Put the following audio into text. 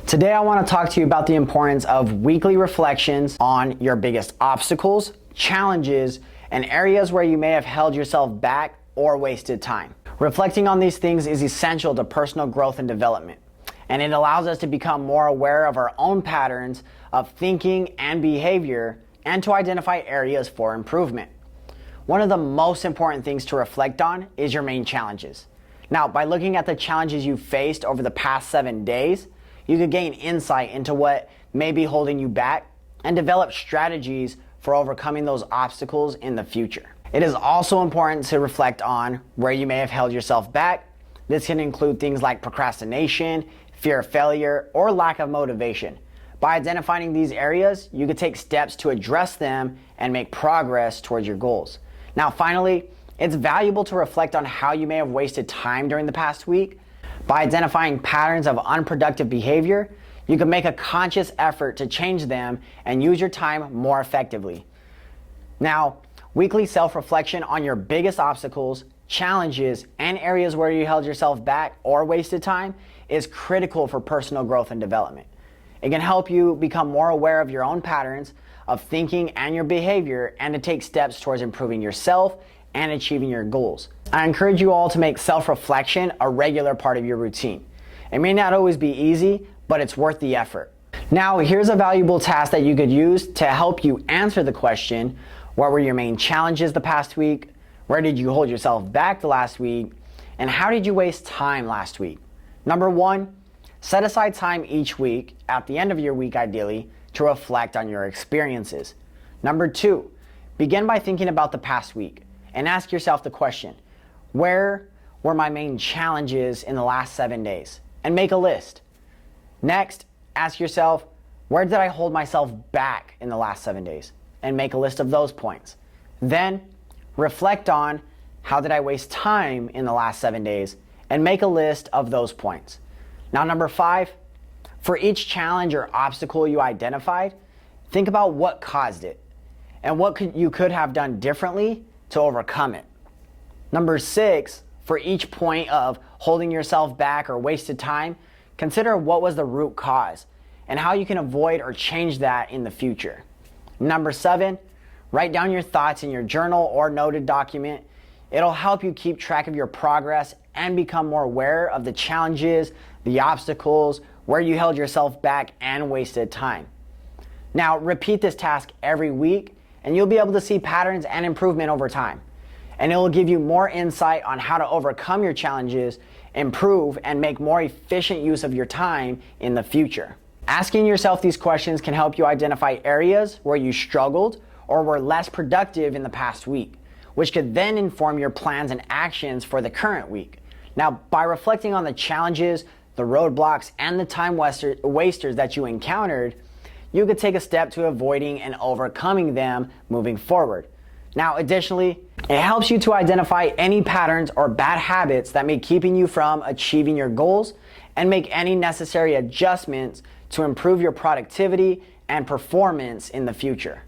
Today I want to talk to you about the importance of weekly reflections on your biggest obstacles, challenges, and areas where you may have held yourself back or wasted time. Reflecting on these things is essential to personal growth and development, and it allows us to become more aware of our own patterns of thinking and behavior and to identify areas for improvement. One of the most important things to reflect on is your main challenges. Now, by looking at the challenges you faced over the past 7 days, you could gain insight into what may be holding you back and develop strategies for overcoming those obstacles in the future. It is also important to reflect on where you may have held yourself back. This can include things like procrastination, fear of failure, or lack of motivation. By identifying these areas, you could take steps to address them and make progress towards your goals. Now, finally, it's valuable to reflect on how you may have wasted time during the past week. By identifying patterns of unproductive behavior, you can make a conscious effort to change them and use your time more effectively. Now, weekly self-reflection on your biggest obstacles, challenges, and areas where you held yourself back or wasted time is critical for personal growth and development. It can help you become more aware of your own patterns of thinking and your behavior and to take steps towards improving yourself and achieving your goals. I encourage you all to make self-reflection a regular part of your routine. It may not always be easy, but it's worth the effort. Now, here's a valuable task that you could use to help you answer the question, what were your main challenges the past week? Where did you hold yourself back the last week? And how did you waste time last week? Number 1, set aside time each week, at the end of your week ideally, to reflect on your experiences. Number 2, begin by thinking about the past week and ask yourself the question, where were my main challenges in the last 7 days? And make a list. Next, ask yourself, where did I hold myself back in the last 7 days? And make a list of those points. Then, reflect on, how did I waste time in the last 7 days? And make a list of those points. Now, number 5, for each challenge or obstacle you identified, think about what caused it and what you could have done differently to overcome it. Number 6, for each point of holding yourself back or wasted time, consider what was the root cause and how you can avoid or change that in the future. Number 7, write down your thoughts in your journal or noted document. It'll help you keep track of your progress and become more aware of the challenges, the obstacles, where you held yourself back and wasted time. Now, repeat this task every week and you'll be able to see patterns and improvement over time. And it will give you more insight on how to overcome your challenges, improve, and make more efficient use of your time in the future. Asking yourself these questions can help you identify areas where you struggled or were less productive in the past week, which could then inform your plans and actions for the current week. Now, by reflecting on the challenges, the roadblocks, and the time wasters that you encountered, you could take a step to avoiding and overcoming them moving forward. Now, additionally, it helps you to identify any patterns or bad habits that may be keeping you from achieving your goals and make any necessary adjustments to improve your productivity and performance in the future.